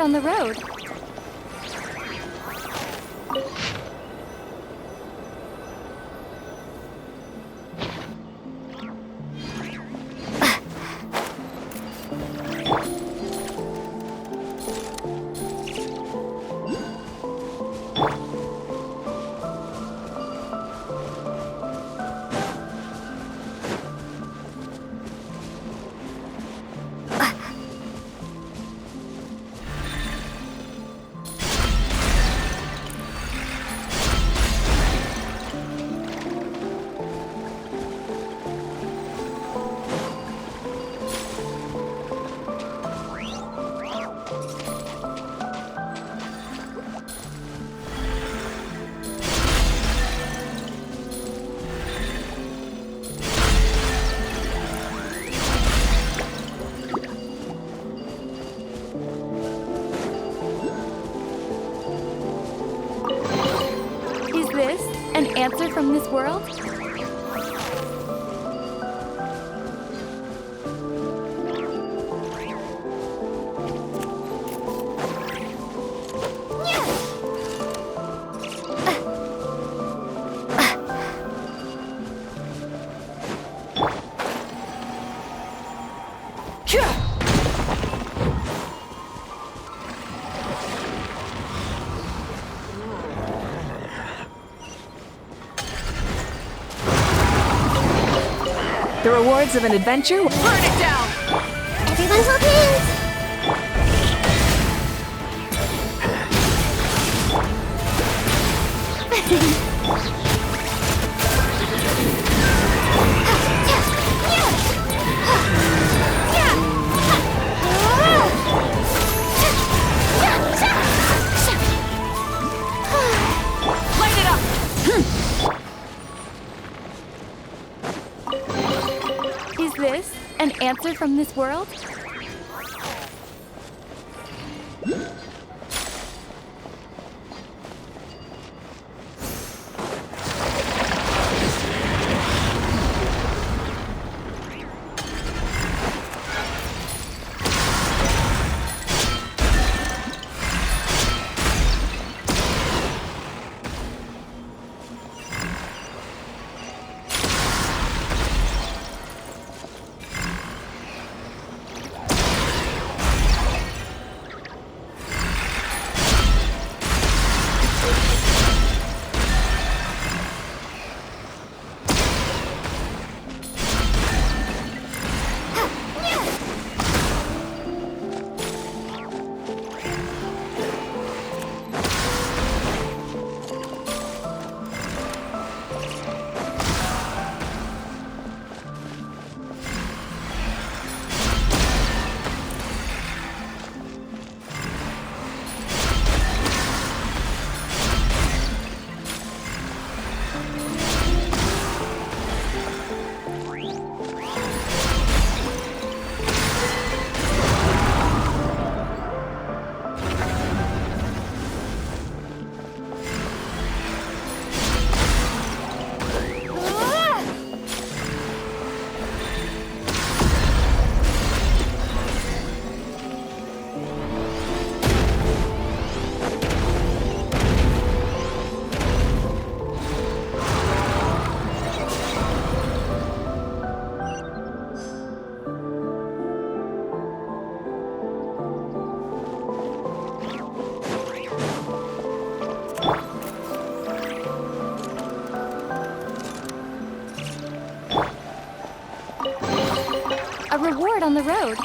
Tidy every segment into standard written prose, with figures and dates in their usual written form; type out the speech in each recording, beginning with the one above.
on the road. An answer from this world? The rewards of an adventure. Burn it down! Everyone's looking! Light it up! Is this an answer from this world? A reward on the road.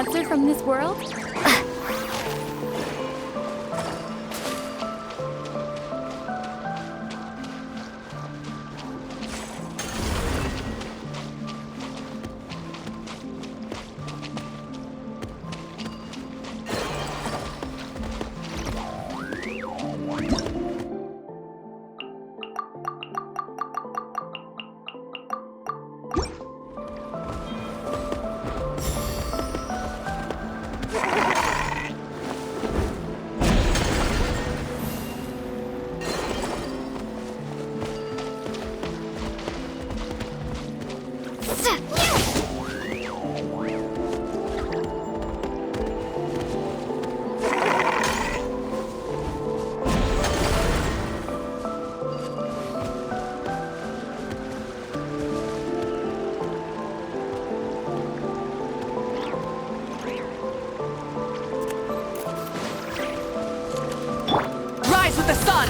answer from this world? Rise with the sun!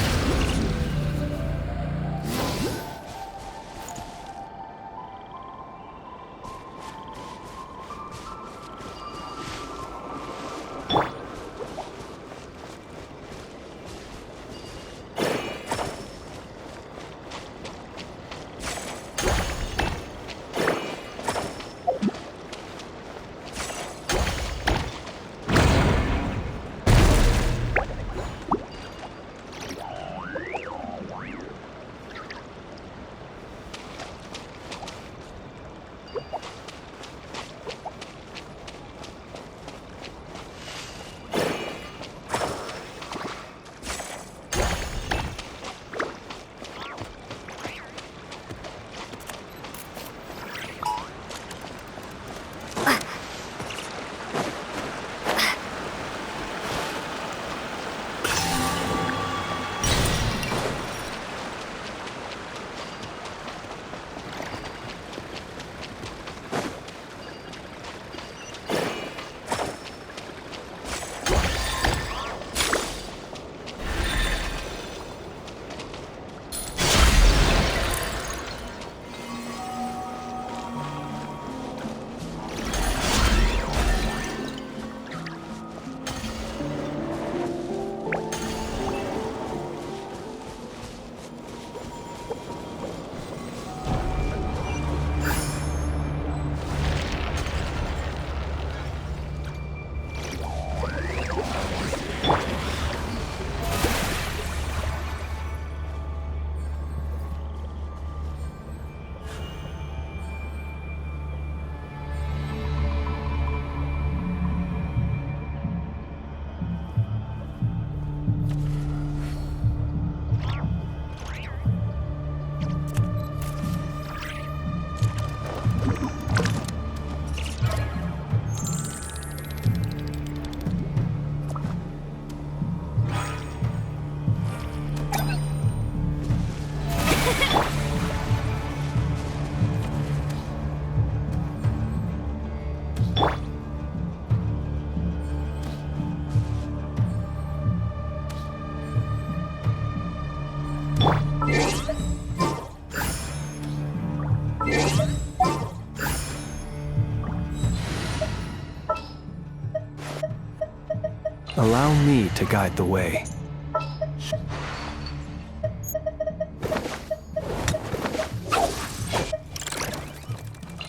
Allow me to guide the way.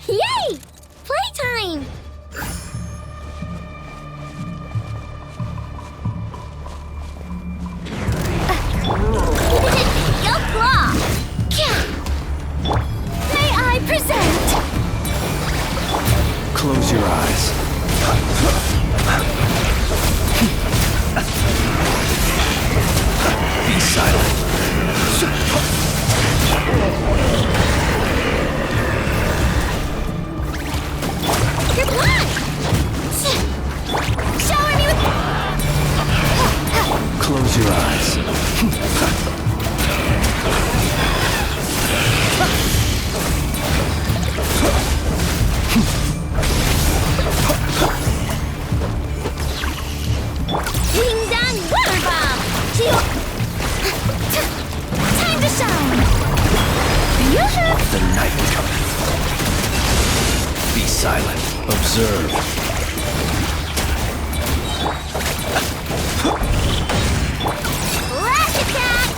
Yay! Playtime! Yo claw! May I present? Close your eyes. Be silent. You're blind! Shower me with... Close your eyes. Ding dong water bomb! Time to shine! Yoo-hoo! The night coming. Be silent. Observe. Flash attack!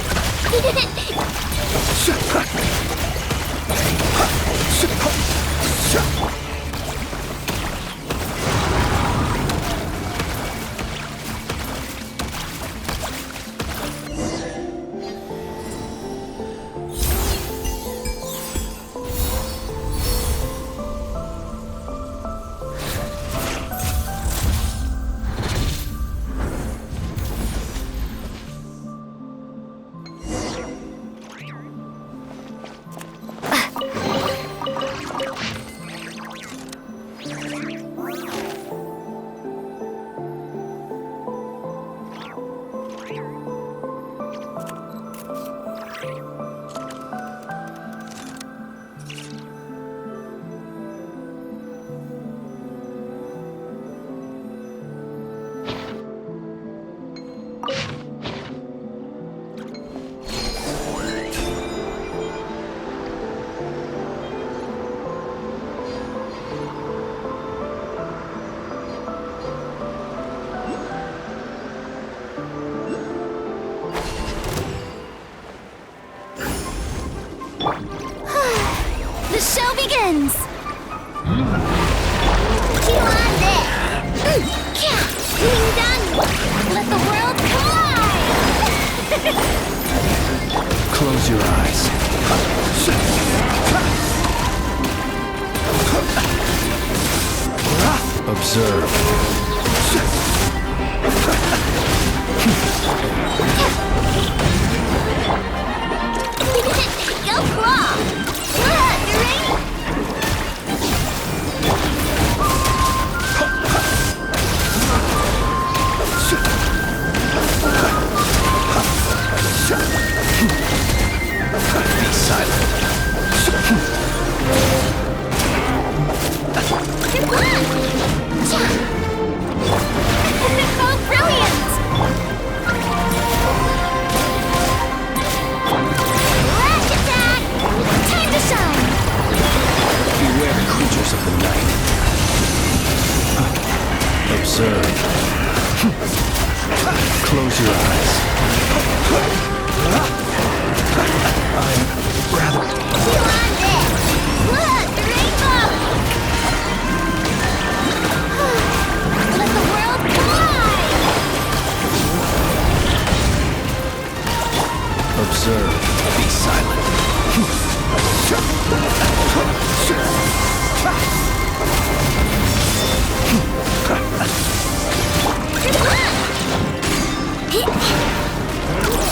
The show begins! Being done! Let the world collide! Close your eyes. Observe. Go claw! Be silent. Oh, brilliant! Flash attack! Time to shine! Beware the creatures of the night. Observe. Close your eyes. I'm rather... You on this! Look, the rainbow! Let the world collide! Observe. Be silent.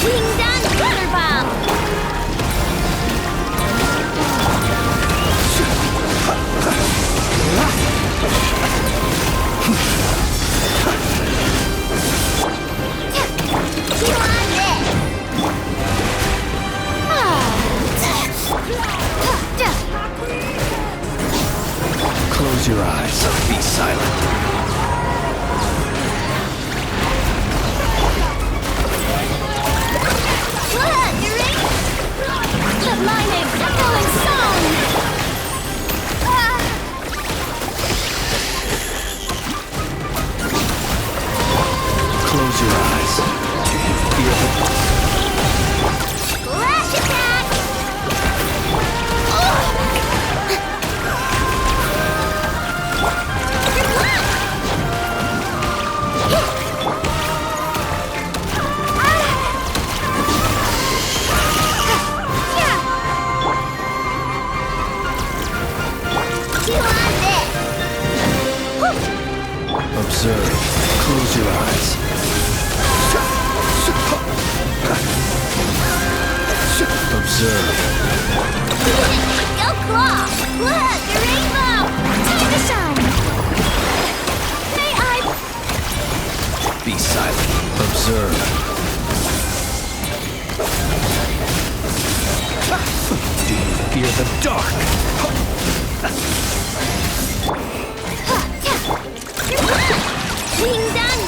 Being done, water bomb! You on this! Close your eyes. Be silent. Look, you're in! The lightning echoing song! Close your eyes. Do you feel it? Flash attack! Observe. Close your eyes. Observe. Go claw! Look, the rainbow! Time to shine! May I... Be silent. Observe. Do you fear the dark? Being done!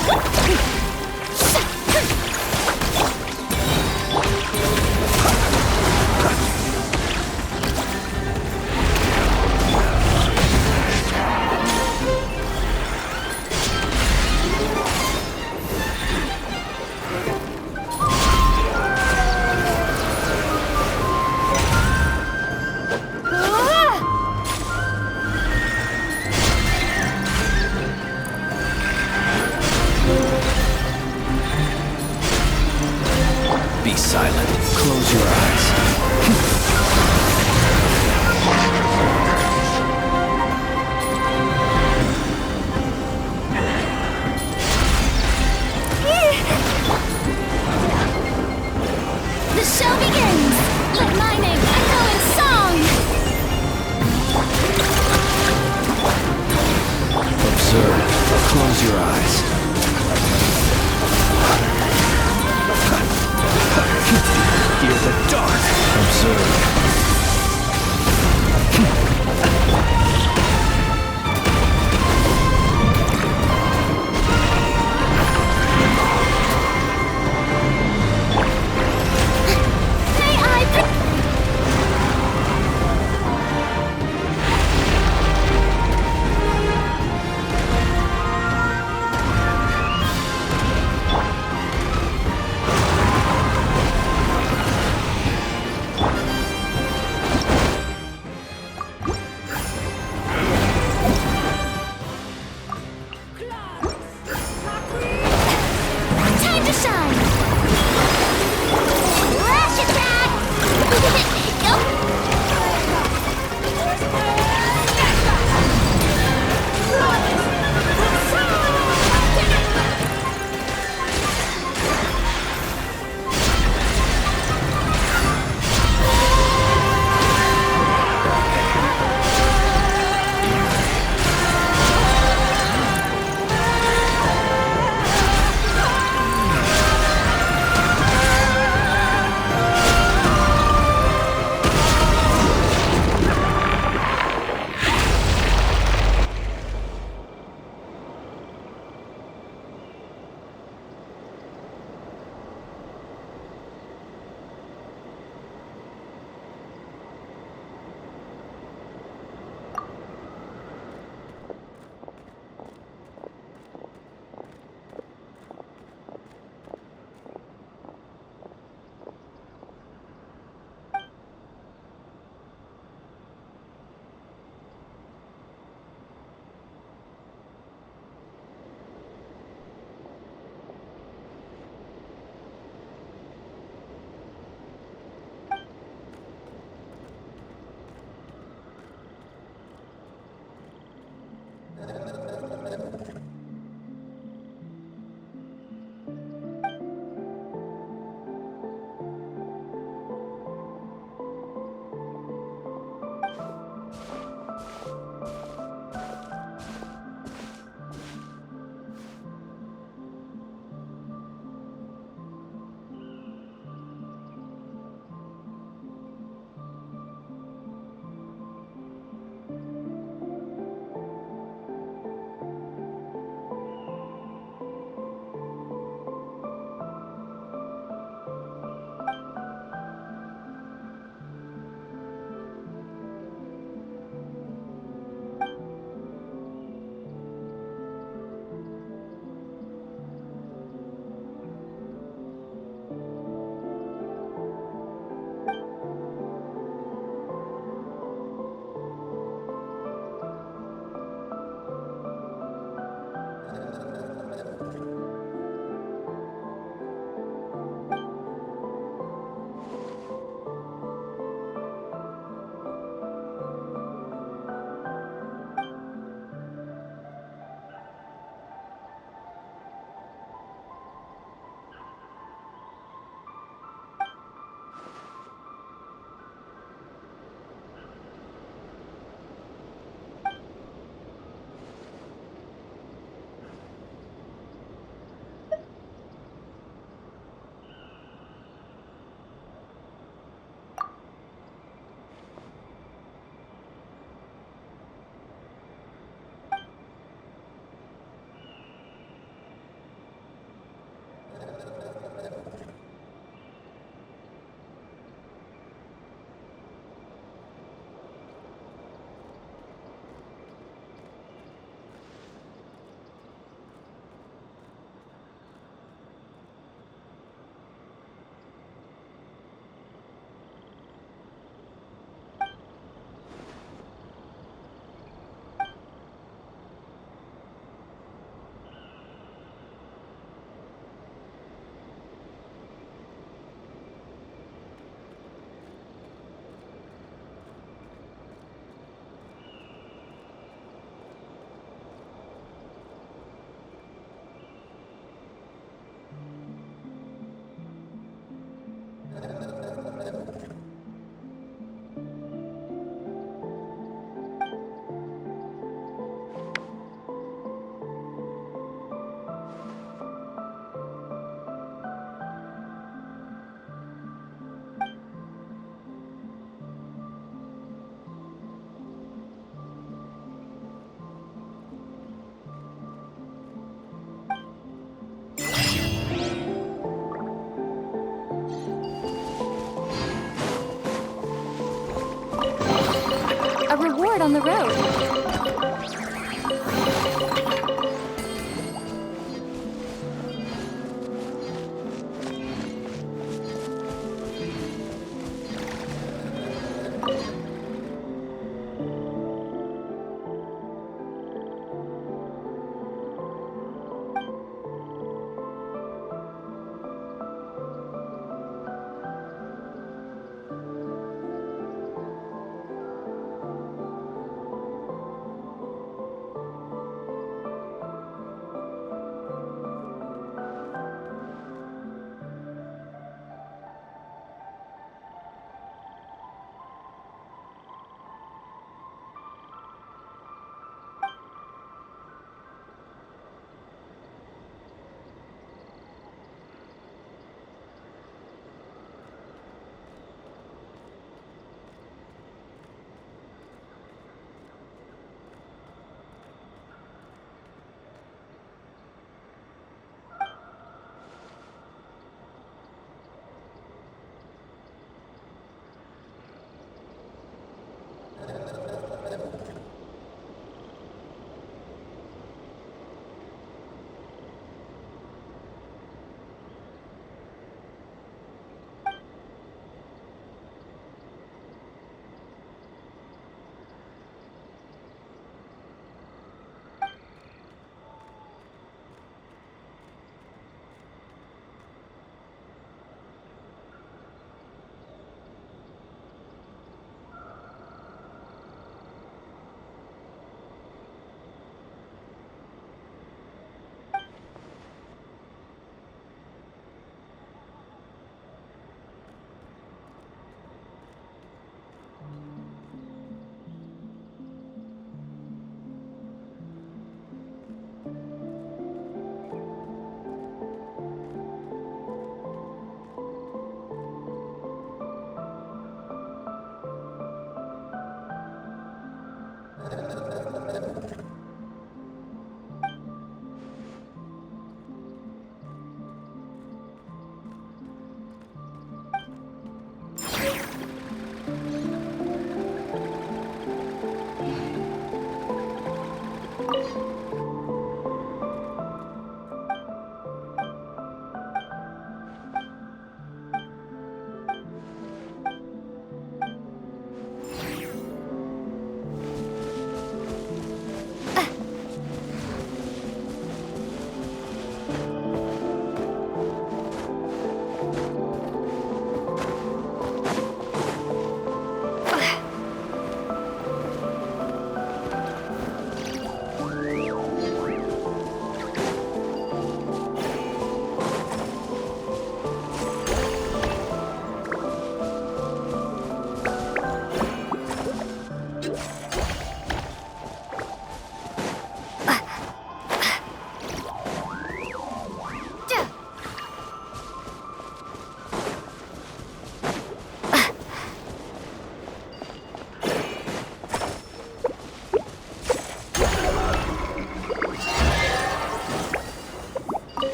on the road.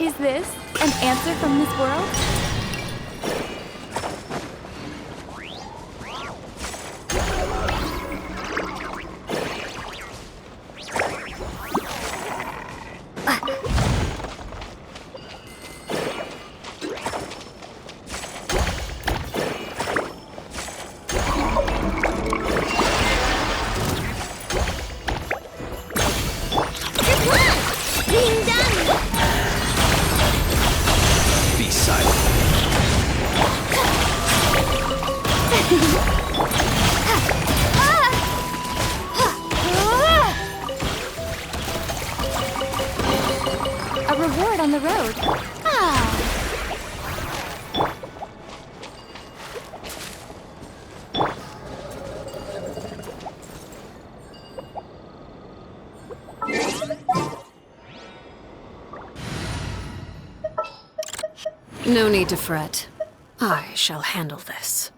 Is this an answer from this world? Being done! Be silent. A reward on the road. Ah! No need to fret. I shall handle this.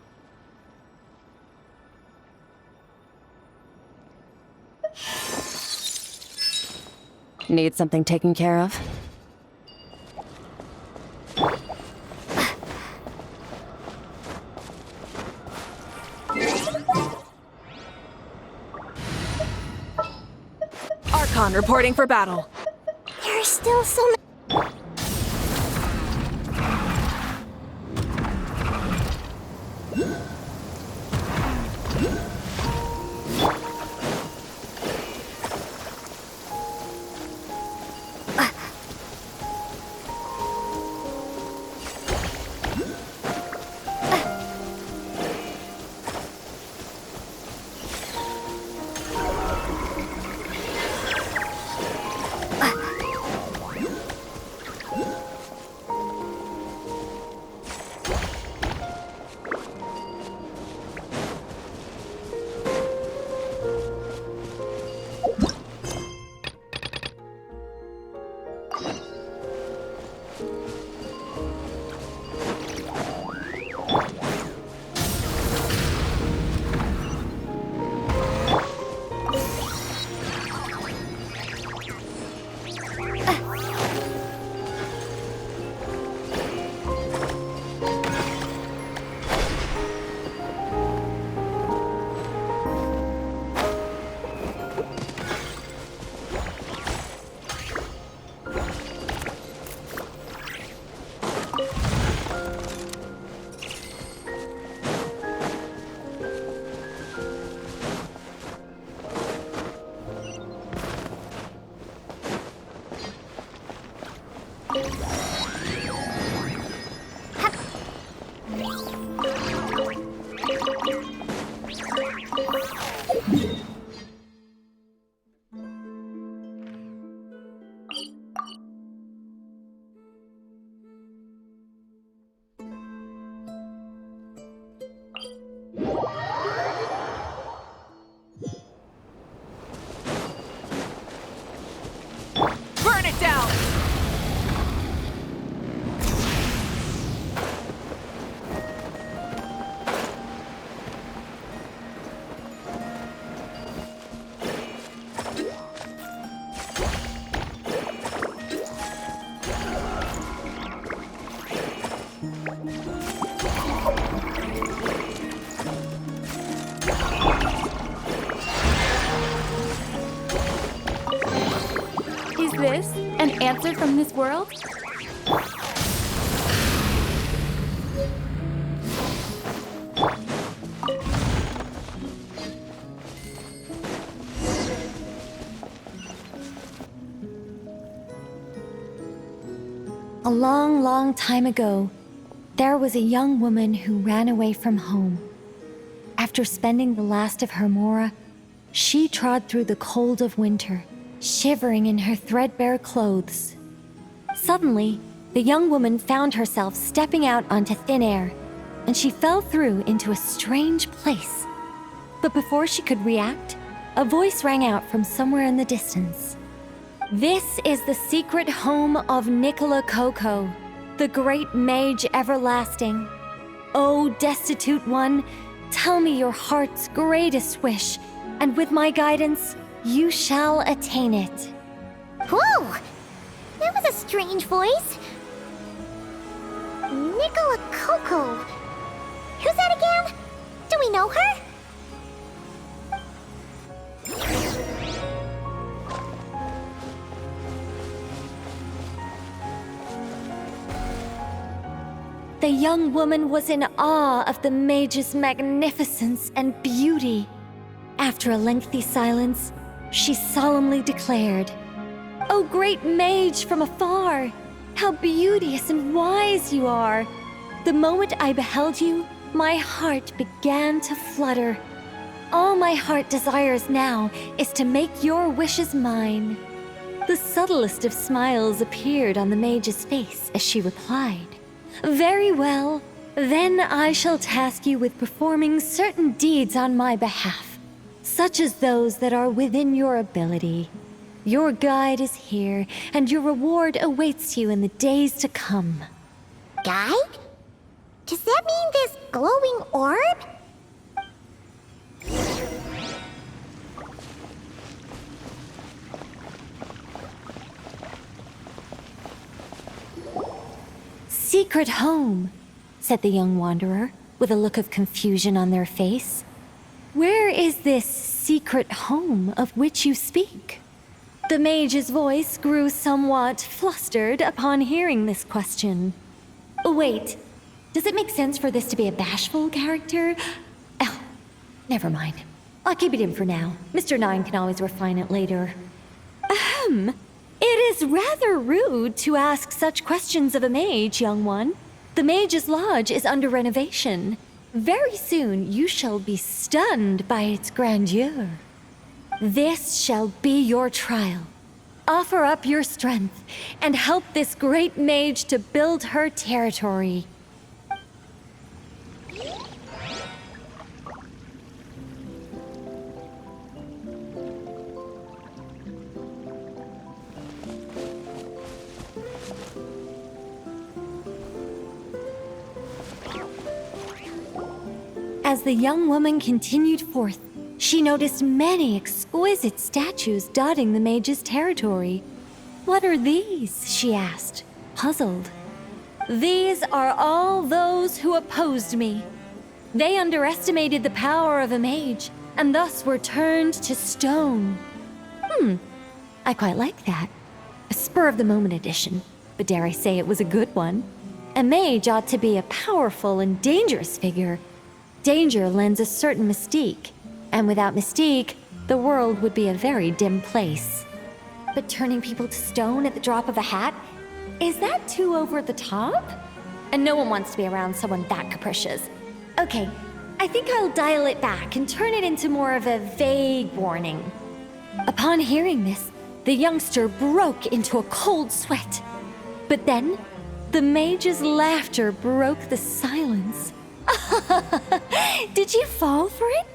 Need something taken care of? Archon reporting for battle. There are still so many. Burn it down! Is this an answer from this world? A long, long time ago, there was a young woman who ran away from home. After spending the last of her mora, she trod through the cold of winter, shivering in her threadbare clothes. Suddenly, the young woman found herself stepping out onto thin air, and she fell through into a strange place. But before she could react, a voice rang out from somewhere in the distance. This is the secret home of Nicola Coco, the great mage everlasting. O destitute one, tell me your heart's greatest wish, and with my guidance, you shall attain it. Whoa! That was a strange voice. Nicola Coco. Who's that again? Do we know her? The young woman was in awe of the mage's magnificence and beauty. After a lengthy silence, she solemnly declared, "O great mage from afar, how beauteous and wise you are! The moment I beheld you, my heart began to flutter. All my heart desires now is to make your wishes mine." The subtlest of smiles appeared on the mage's face as she replied, "Very well, then I shall task you with performing certain deeds on my behalf, such as those that are within your ability. Your guide is here, and your reward awaits you in the days to come." Guide? Does that mean this glowing orb? Secret home, said the young wanderer, with a look of confusion on their face. Where is this secret home of which you speak? The mage's voice grew somewhat flustered upon hearing this question. Wait, does it make sense for this to be a bashful character? Oh, never mind. I'll keep it in for now. Mr. Nine can always refine it later. Ahem. It is rather rude to ask such questions of a mage, young one. The Mage's Lodge is under renovation. Very soon you shall be stunned by its grandeur. This shall be your trial. Offer up your strength and help this great mage to build her territory. As the young woman continued forth, she noticed many exquisite statues dotting the mage's territory. What are these? She asked, puzzled. These are all those who opposed me. They underestimated the power of a mage, and thus were turned to stone. I quite like that. A spur-of-the-moment addition, but dare I say it was a good one. A mage ought to be a powerful and dangerous figure. Danger lends a certain mystique, and without mystique, the world would be a very dim place. But turning people to stone at the drop of a hat? Is that too over the top? And no one wants to be around someone that capricious. Okay, I think I'll dial it back and turn it into more of a vague warning. Upon hearing this, the youngster broke into a cold sweat. But then, the mage's laughter broke the silence. Did you fall for it?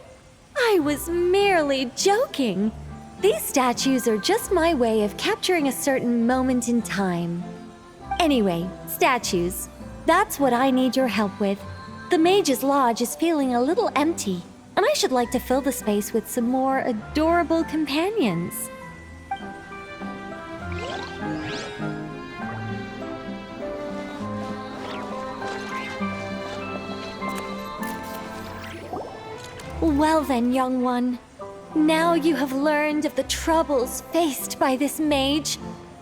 I was merely joking. These statues are just my way of capturing a certain moment in time. Anyway, statues. That's what I need your help with. The Mage's Lodge is feeling a little empty, and I should like to fill the space with some more adorable companions. Well then, young one. Now you have learned of the troubles faced by this mage.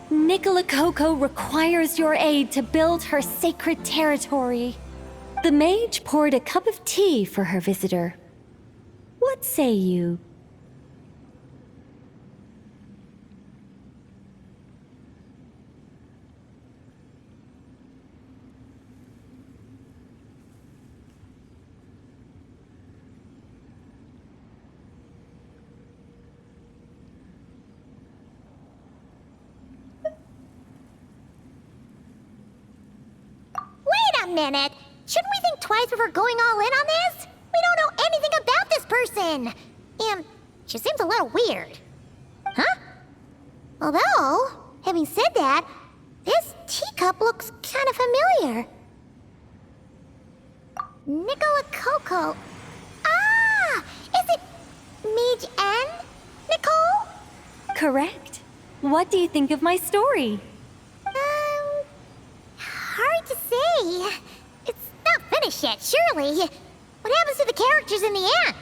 Nicola Coco requires your aid to build her sacred territory. The mage poured a cup of tea for her visitor. What say you? Wait a minute! Shouldn't we think twice before going all in on this? We don't know anything about this person! And she seems a little weird. Huh? Although, having said that, this teacup looks kind of familiar. Nicola Coco. Ah! Is it Mage N? Nicole? Correct. What do you think of my story? Hard to say. It's not finished yet, surely. What happens to the characters in the end?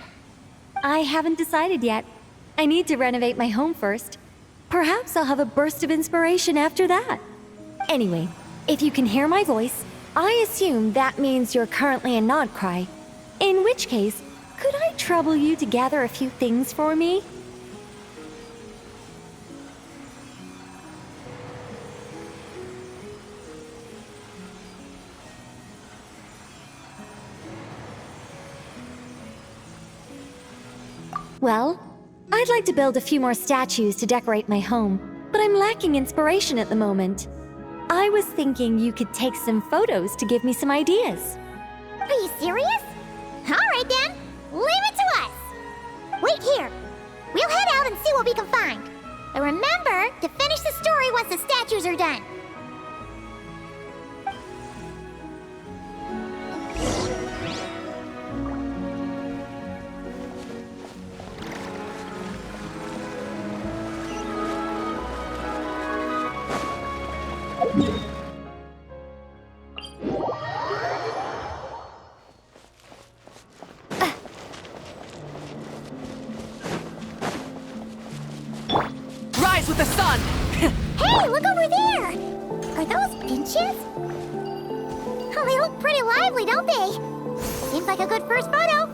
I haven't decided yet. I need to renovate my home first. Perhaps I'll have a burst of inspiration after that. Anyway, if you can hear my voice, I assume that means you're currently in Nodcry. In which case, could I trouble you to gather a few things for me? Well, I'd like to build a few more statues to decorate my home, but I'm lacking inspiration at the moment. I was thinking you could take some photos to give me some ideas. Are you serious? Alright then, leave it to us! Wait here. We'll head out and see what we can find. And remember to finish the story once the statues are done. Rise with the sun! Hey, look over there! Are those finches? Oh, they look pretty lively, don't they? Seems like a good first photo.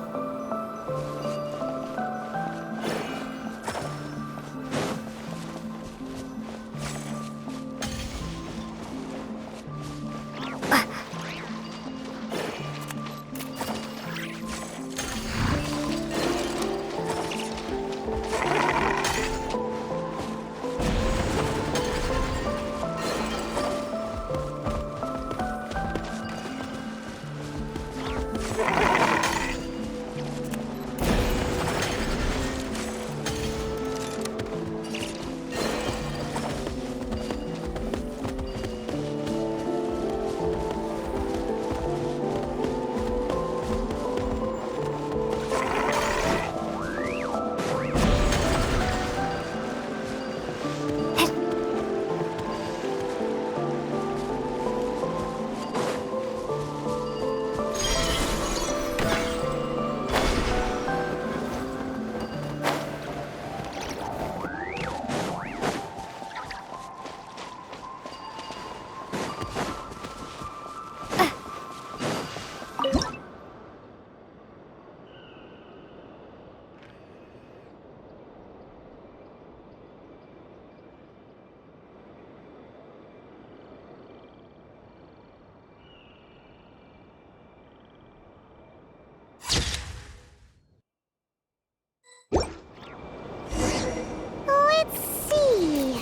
Let's see.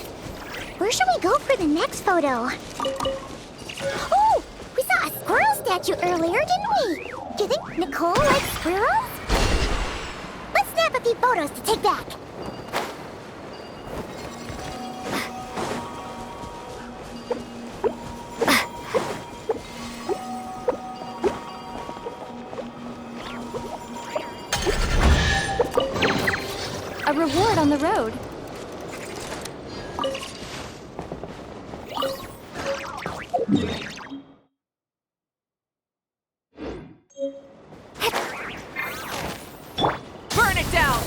Where should we go for the next photo? Oh! We saw a squirrel statue earlier, didn't we? Do you think Nicole likes squirrels? Let's snap a few photos to take back. A reward on the road. Burn it down!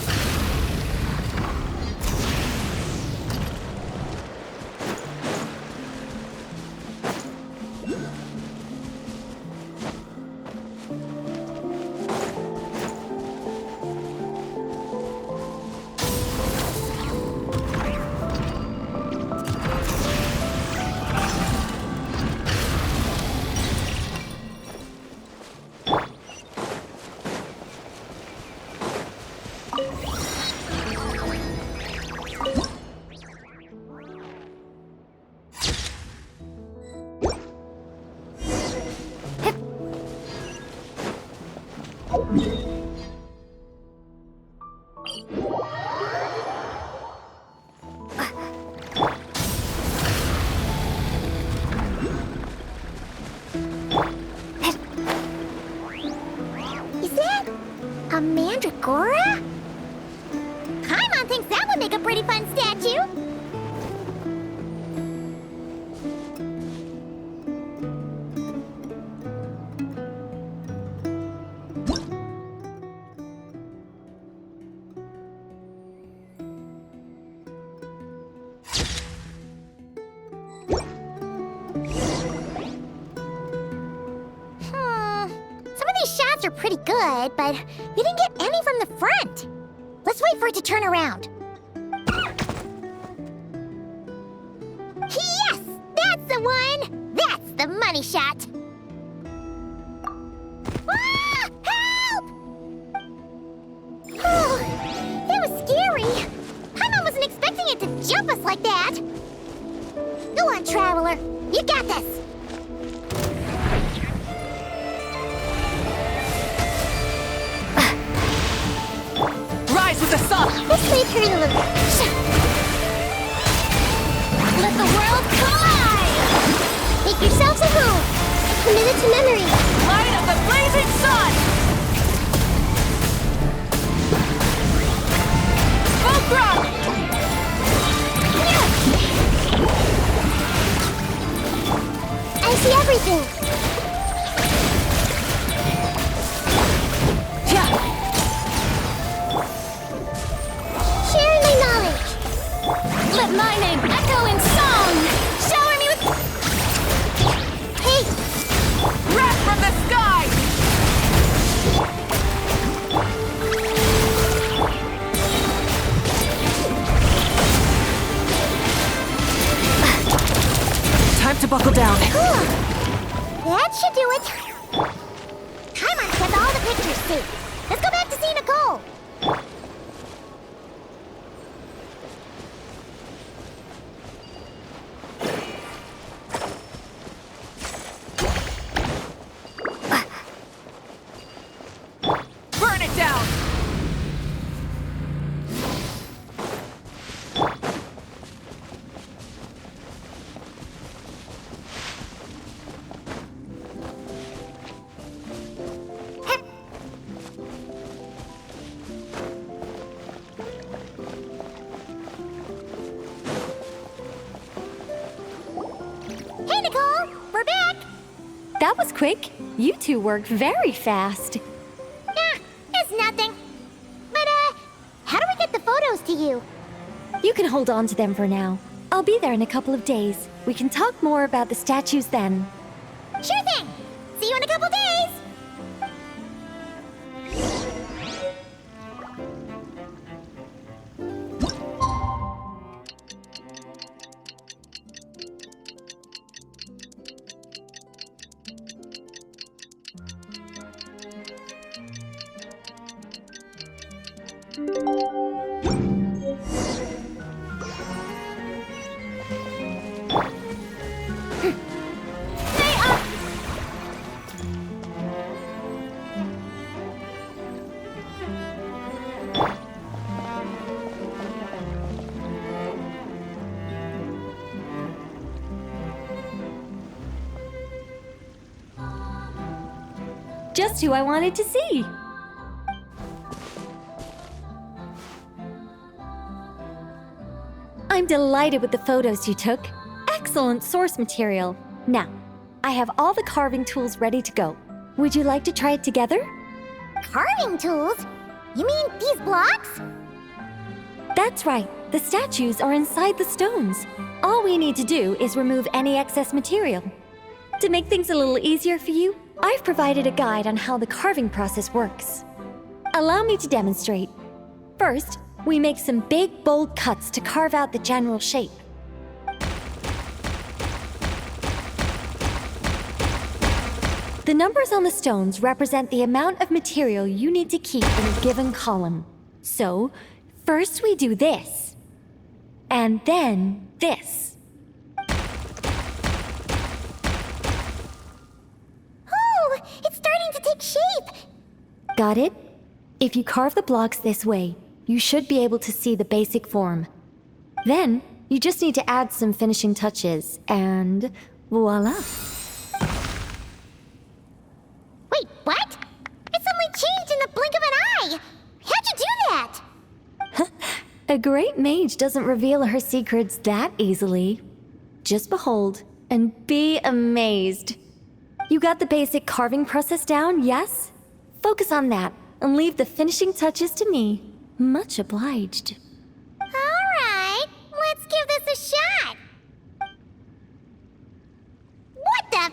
Is that a mandragora? Paimon thinks that would make a pretty fun statue. Some of these shots are pretty good, but we didn't get any from the front. Let's wait for it to turn around. Yes! That's the one! That's the money shot! Ah! Help! Oh, that was scary. Paimon wasn't expecting it to jump us like that. Go on, Traveler. You got this. Rise with the sun! This may turn a little. Let the world collide! Make yourselves at home. Committed to memory. Light of the blazing sun! Smoke rock! I see everything. Sharing my knowledge. Let mine easy. Let's go back to see Nicole. Burn it down! Hey, Nicole, we're back. That was quick. You two worked very fast. It's nothing. But, how do we get the photos to you? You can hold on to them for now. I'll be there in a couple of days. We can talk more about the statues then. Sure thing. See you in a couple days. Just who I wanted to see. I'm delighted with the photos you took. Excellent source material. Now, I have all the carving tools ready to go. Would you like to try it together? Carving tools? You mean these blocks? That's right. The statues are inside the stones. All we need to do is remove any excess material. To make things a little easier for you, I've provided a guide on how the carving process works. Allow me to demonstrate. First, we make some big, bold cuts to carve out the general shape. The numbers on the stones represent the amount of material you need to keep in a given column. So, first we do this, and then this. Oh, it's starting to take shape. Got it? If you carve the blocks this way, you should be able to see the basic form. Then, you just need to add some finishing touches, and voila. Wait, what? It suddenly changed in the blink of an eye. How'd you do that? A great mage doesn't reveal her secrets that easily. Just behold and be amazed. You got the basic carving process down, yes? Focus on that and leave the finishing touches to me. Much obliged. All right, let's give this a shot. What the?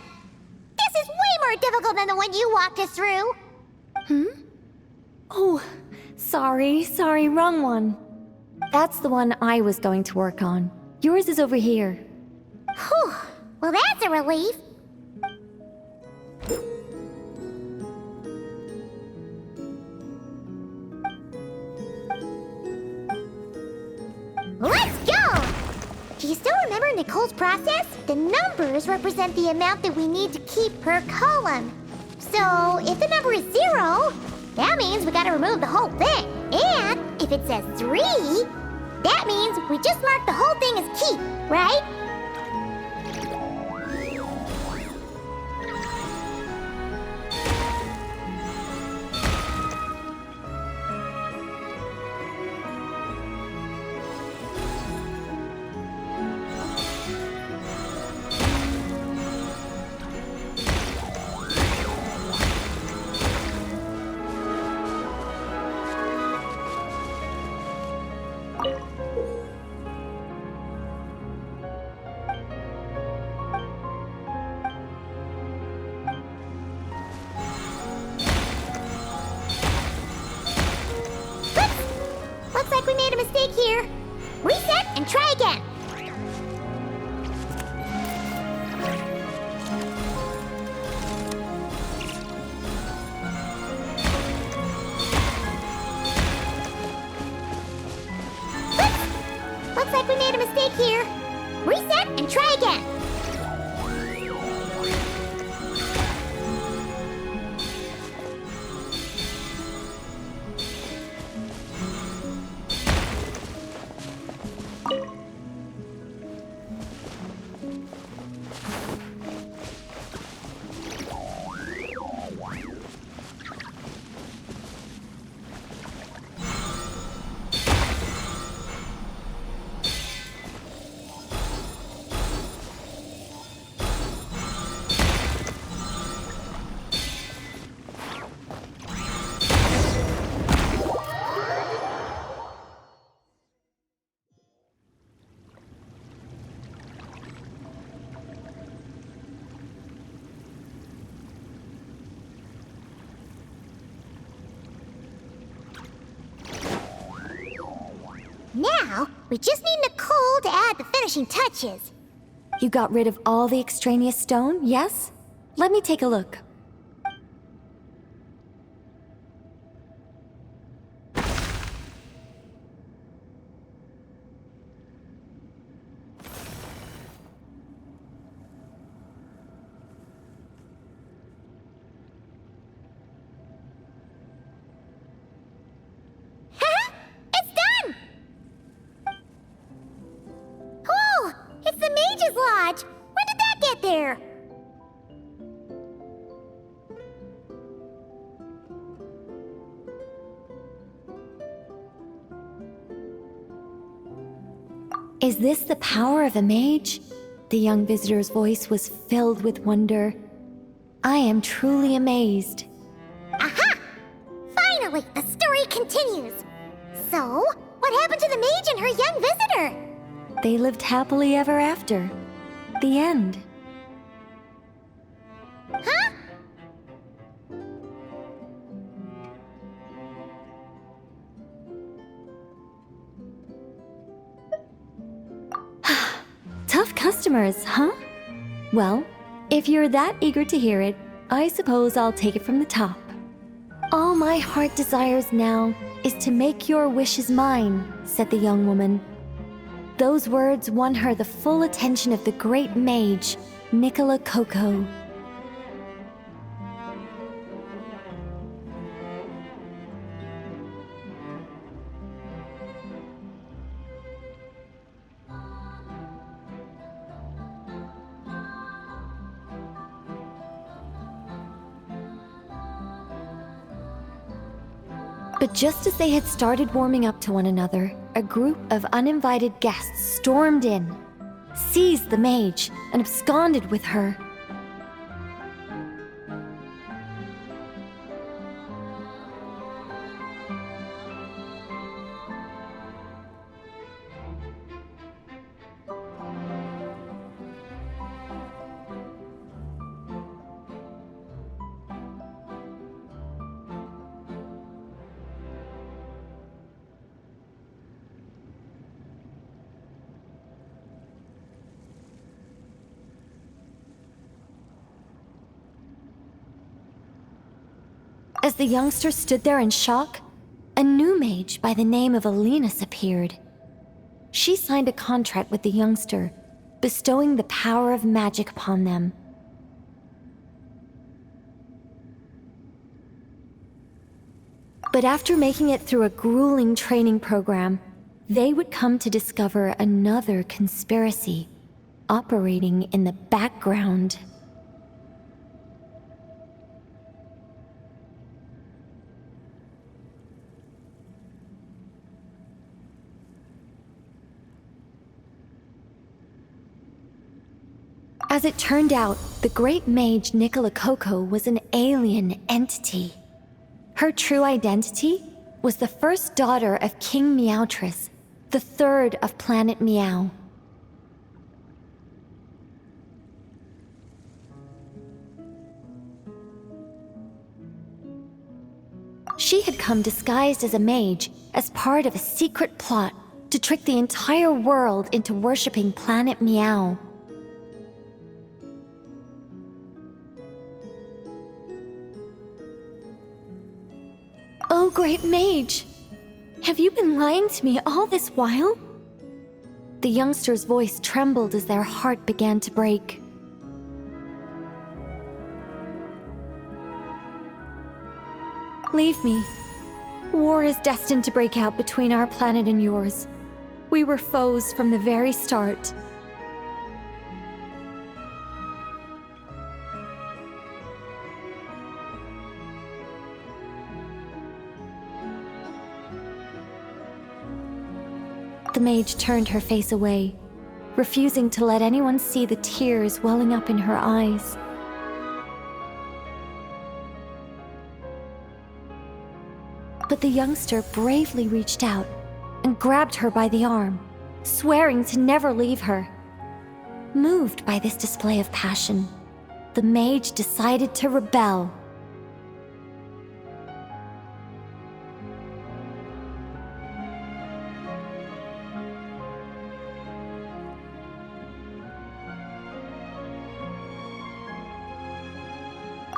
This is way more difficult than the one you walked us through. Oh, sorry, wrong one. That's the one I was going to work on. Yours is over here. Whew, well that's a relief. Let's go! Do you still remember Nicole's process? The numbers represent the amount that we need to keep per column. So, if the number is 0, that means we gotta remove the whole thing. And if it says 3, that means we just mark the whole thing as keep, right? Looks like we made a mistake here. Reset and try again. We just need Nicole to add the finishing touches. You got rid of all the extraneous stone, yes? Let me take a look. It's done! Cool! It's the Mage's Lodge! When did that get there? Is this the power of a mage? The young visitor's voice was filled with wonder. I am truly amazed. Aha! Finally, the story continues. So, what happened to the mage and her young visitor? They lived happily ever after. The end. Huh? Tough customers, huh? Well, if you're that eager to hear it, I suppose I'll take it from the top. All my heart desires now is to make your wishes mine, said the young woman. Those words won her the full attention of the great mage, Nicola Coco. But just as they had started warming up to one another, a group of uninvited guests stormed in, seized the mage, and absconded with her. As the youngster stood there in shock, a new mage by the name of Alenus appeared. She signed a contract with the youngster, bestowing the power of magic upon them. But after making it through a grueling training program, they would come to discover another conspiracy operating in the background. As it turned out, the great mage Nicola Coco was an alien entity. Her true identity was the first daughter of King Meowtress, the third of Planet Meow. She had come disguised as a mage as part of a secret plot to trick the entire world into worshipping Planet Meow. Oh, great mage! Have you been lying to me all this while? The youngster's voice trembled as their heart began to break. Leave me. War is destined to break out between our planet and yours. We were foes from the very start. The mage turned her face away, refusing to let anyone see the tears welling up in her eyes. But the youngster bravely reached out and grabbed her by the arm, swearing to never leave her. Moved by this display of passion, the mage decided to rebel.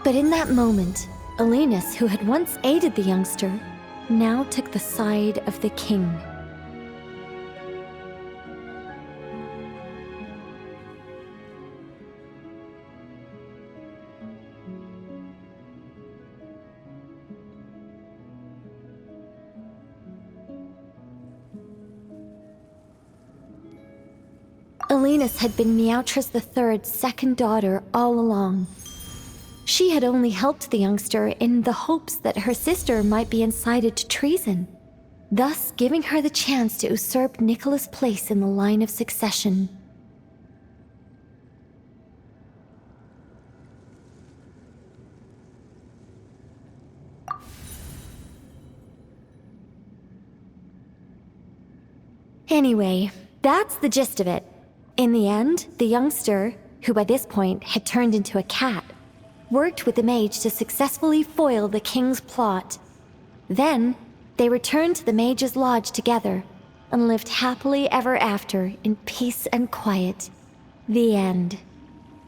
But in that moment, Alenus, who had once aided the youngster, now took the side of the king. Alenus had been Meowtrus III's second daughter all along. She had only helped the youngster in the hopes that her sister might be incited to treason, thus giving her the chance to usurp Nicola's place in the line of succession. Anyway, that's the gist of it. In the end, the youngster, who by this point had turned into a cat, worked with the mage to successfully foil the king's plot. Then, they returned to the mage's lodge together and lived happily ever after in peace and quiet. The end.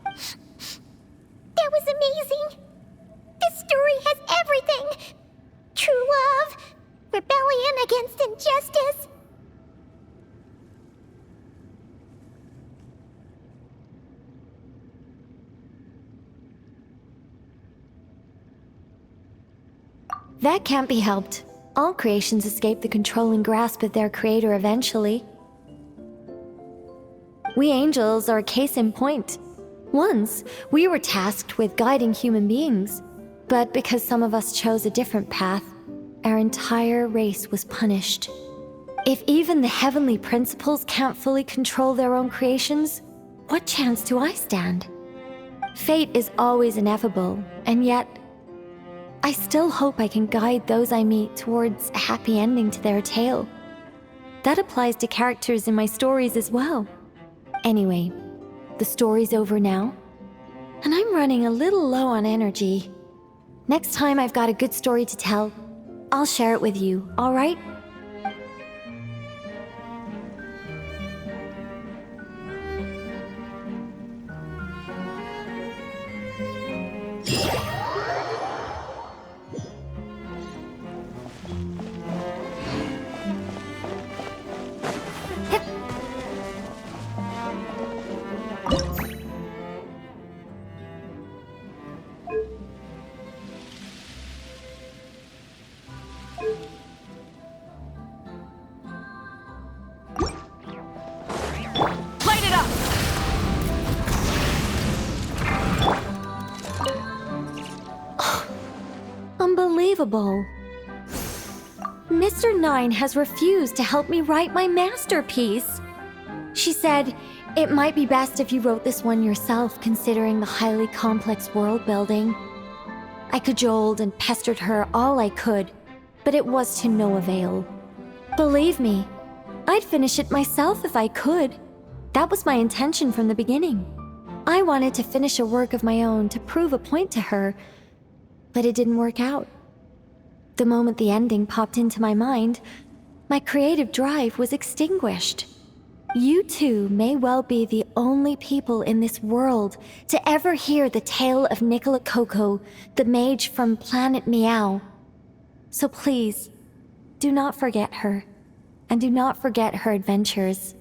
That was amazing! This story has everything! True love, rebellion against injustice. That can't be helped. All creations escape the controlling grasp of their creator eventually. We angels are a case in point. Once, we were tasked with guiding human beings, but because some of us chose a different path, our entire race was punished. If even the heavenly principles can't fully control their own creations, what chance do I stand? Fate is always ineffable, and yet, I still hope I can guide those I meet towards a happy ending to their tale. That applies to characters in my stories as well. Anyway, the story's over now, and I'm running a little low on energy. Next time I've got a good story to tell, I'll share it with you, all right? Light it up! Unbelievable. Mr. Nine has refused to help me write my masterpiece. She said, it might be best if you wrote this one yourself, considering the highly complex world building. I cajoled and pestered her all I could, but it was to no avail. Believe me, I'd finish it myself if I could. That was my intention from the beginning. I wanted to finish a work of my own to prove a point to her, but it didn't work out. The moment the ending popped into my mind, my creative drive was extinguished. You two may well be the only people in this world to ever hear the tale of Nicola Coco, the mage from Planet Meow. So please, do not forget her, and do not forget her adventures.